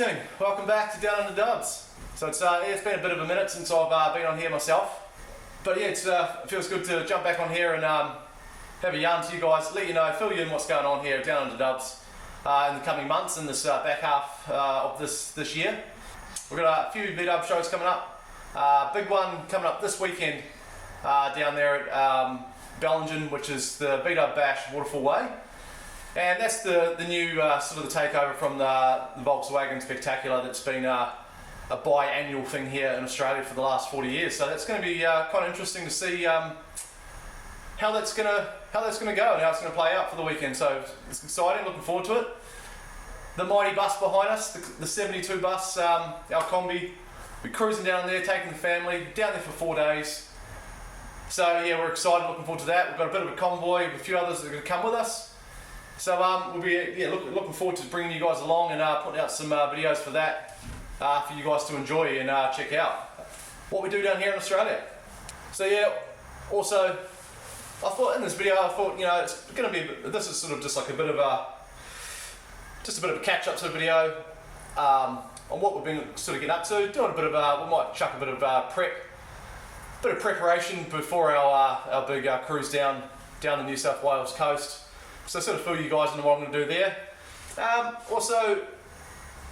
team, welcome back to Down Under Dubs. So it's been a bit of a minute since I've been on here myself, but yeah, it feels good to jump back on here and have a yarn to you guys, let you know, fill you in what's going on here at Down Under Dubs in the coming months in this back half of this year. We've got a few B-Dub shows coming up. Big one coming up this weekend down there at Bellingen, which is the B-Dub Bash Waterfall Way. And that's the new sort of the takeover from the Volkswagen Spectacular that's been a biannual thing here in Australia for the last 40 years. So that's going to be quite interesting to see how that's going to go and how it's going to play out for the weekend. So it's exciting, looking forward to it. The mighty bus behind us, the 72 bus, our combi, we're cruising down there, taking the family down there for 4 days. So yeah, we're excited, looking forward to that. We've got a bit of a convoy with a few others that are going to come with us. So we'll be looking forward to bringing you guys along and putting out some videos for that for you guys to enjoy and check out what we do down here in Australia. So yeah, also I thought in this video, it's going to be, this is sort of just like a bit of a catch-up sort of video on what we've been sort of getting up to, doing a bit of we might chuck a bit of preparation before our big cruise down the New South Wales coast. So sort of fill you guys into what I'm going to do there. Also,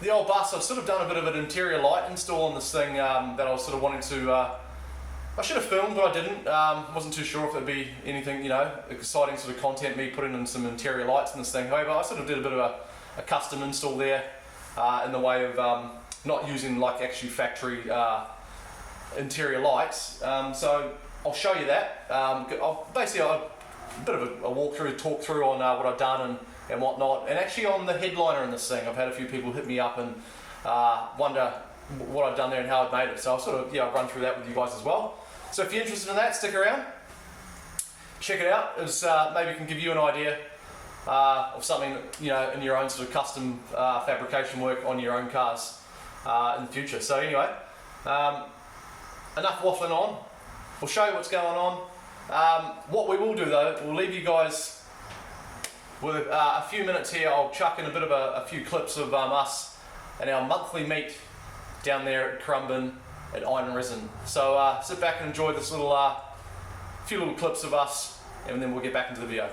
the old bus, I've sort of done a bit of an interior light install on this thing that I was sort of wanting to, I should have filmed but I didn't, wasn't too sure if there'd be anything, exciting sort of content, me putting in some interior lights in this thing. However, I sort of did a bit of a custom install there in the way of not using like actually factory interior lights. So I'll show you that. I'll a bit of a walkthrough, talk through on what I've done and whatnot, and actually on the headliner in this thing, I've had a few people hit me up and wonder what I've done there and how I've made it. So I'll sort of run through that with you guys as well. So if you're interested in that, stick around, check it out. It's maybe can give you an idea of something in your own sort of custom fabrication work on your own cars in the future. So anyway, enough waffling on. We'll show you what's going on. What we will do though, we'll leave you guys with a few minutes here. I'll chuck in a bit of a few clips of us and our monthly meet down there at Currumbin at Iron Resin. So sit back and enjoy this little few little clips of us, and then we'll get back into the video.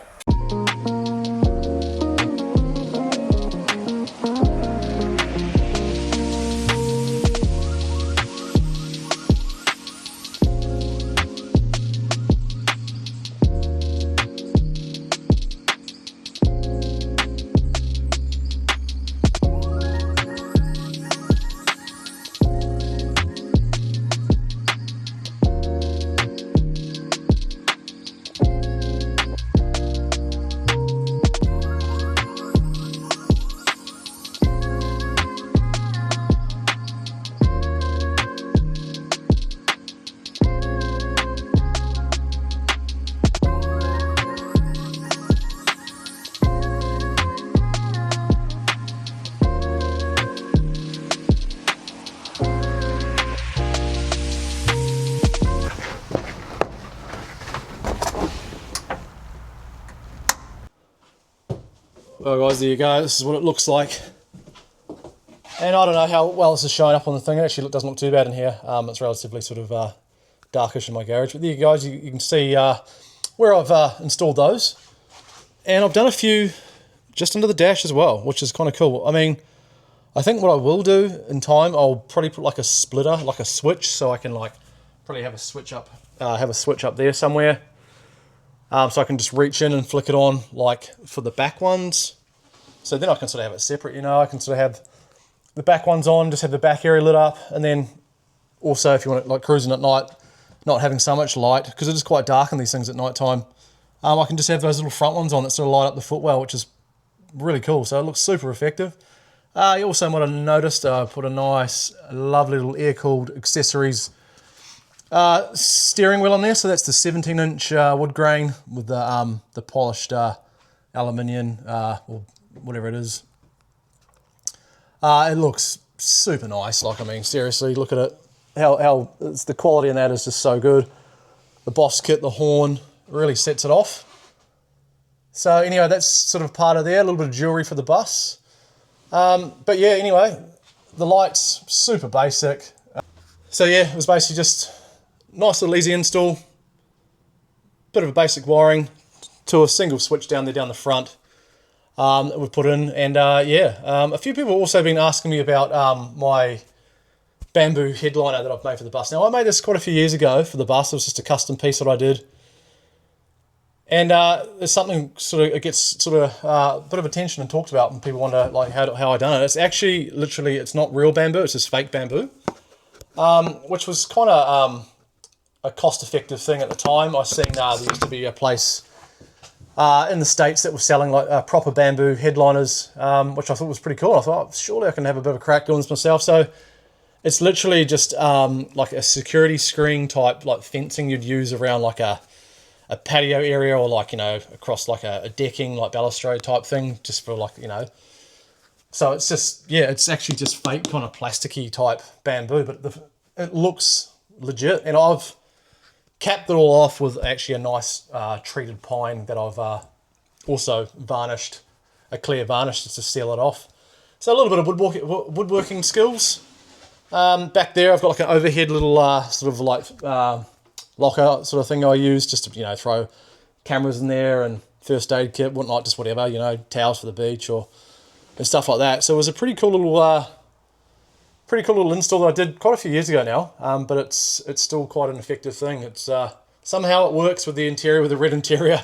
Well guys, there you go, this is what it looks like. And I don't know how well this is showing up on the thing. It actually doesn't look too bad in here. It's relatively sort of darkish in my garage. But there you guys, you can see where I've installed those. And I've done a few just under the dash as well, which is kind of cool. I mean, I think what I will do in time, I'll probably put like a splitter, like a switch, so I can like probably have a switch up there somewhere. So I can just reach in and flick it on like for the back ones. So then I can sort of have it separate, I can sort of have the back ones on, just have the back area lit up. And then also if you want to like cruising at night, not having so much light, because it is quite dark in these things at night time, I can just have those little front ones on that sort of light up the footwell, which is really cool. So it looks super effective. You also might have noticed I put a nice, lovely little air-cooled accessories steering wheel on there. So that's the 17-inch wood grain with the polished aluminium or whatever it is. It looks super nice. Like, I mean, seriously, look at it. How the quality in that is just so good. The Boss kit, the horn, really sets it off. So anyway, that's sort of part of there. A little bit of jewelry for the bus. But yeah, anyway, The light's super basic. So yeah, it was basically just nice little easy install. Bit of a basic wiring to a single switch down there down the front that we put in. And a few people have also been asking me about my bamboo headliner that I've made for the bus. Now I made this quite a few years ago for the bus. It was just a custom piece that I did. And there's something it gets a bit of attention and talked about when people wonder like how I done it. It's actually literally, it's not real bamboo, it's just fake bamboo, which was kind of a cost-effective thing at the time. I seen there used to be a place in the States that was selling like proper bamboo headliners, which I thought was pretty cool. I thought, surely I can have a bit of a crack doing this myself. So it's literally just like a security screen type like fencing you'd use around like a patio area, or like, you know, across like a decking, like balustrade type thing, just for like, you know. So it's just, yeah, it's actually just fake kind of plasticky type bamboo, but it looks legit. And I've capped it all off with actually a nice treated pine that I've also varnished, a clear varnish just to seal it off. So a little bit of woodworking skills. Back there I've got like an overhead little sort of like lockout sort of thing I use just to, you know, throw cameras in there and first aid kit, whatnot, just whatever, you know, towels for the beach and stuff like that. So it was a pretty cool little install that I did quite a few years ago now, but it's still quite an effective thing. It's somehow it works with the interior, with the red interior.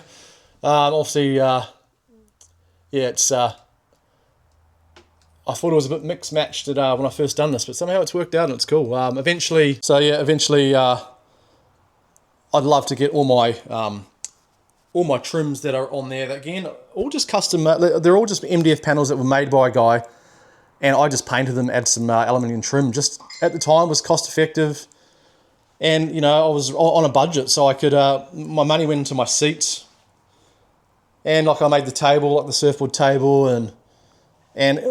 Obviously, yeah, it's I thought it was a bit mixed matched when I first done this, but somehow it's worked out and it's cool. Eventually, I'd love to get all my trims that are on there. That, again, all just custom. They're all just MDF panels that were made by a guy, and I just painted them, add some aluminium trim. Just at the time was cost effective, and you know, I was on a budget, so I could. My money went into my seats, and like I made the table, like the surfboard table, and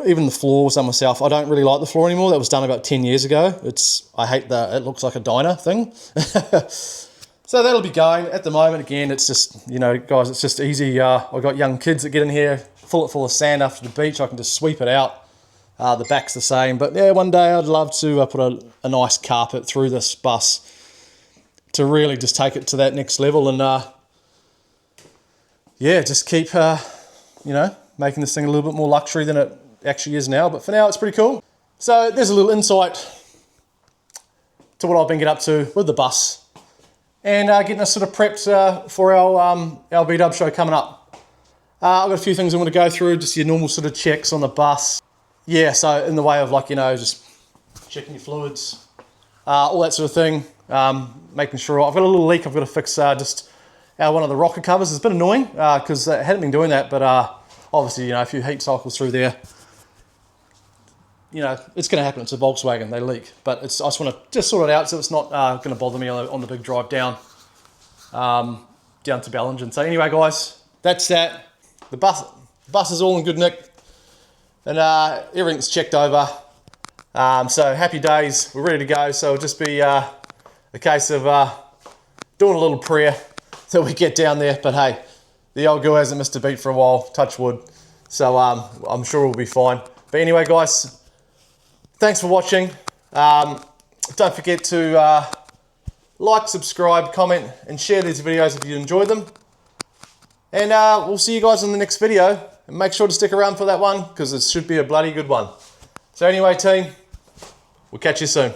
even the floor was done myself. I don't really like the floor anymore. That was done about 10 years ago. I hate that. It looks like a diner thing. So that'll be going. At the moment, again, it's just, you know, guys, it's just easy. I've got young kids that get in here, fill it full of sand after the beach. I can just sweep it out. The back's the same. But yeah, one day I'd love to put a nice carpet through this bus to really just take it to that next level. And yeah, just keep, you know, making this thing a little bit more luxury than it actually is now. But for now, it's pretty cool. So there's a little insight to what I've been getting up to with the bus. And getting us sort of prepped for our V-dub show coming up. I've got a few things I want to go through, just your normal sort of checks on the bus. Yeah, so in the way of like, you know, just checking your fluids, all that sort of thing. Making sure, I've got a little leak I've got to fix just one of the rocker covers. It's a bit annoying because I hadn't been doing that, but obviously, you know, a few heat cycles through there, you know, it's going to happen. It's a Volkswagen, they leak. But I just want to just sort it out so it's not going to bother me on the big drive down to Bellingen. So anyway, guys, that's that. The bus is all in good nick, and everything's checked over. So happy days, we're ready to go. So it'll just be a case of doing a little prayer till we get down there. But hey, the old girl hasn't missed a beat for a while, touch wood. So I'm sure we'll be fine. But anyway, guys, thanks for watching. Don't forget to like, subscribe, comment, and share these videos if you enjoy them. And we'll see you guys in the next video. And make sure to stick around for that one, because it should be a bloody good one. So anyway, team, we'll catch you soon.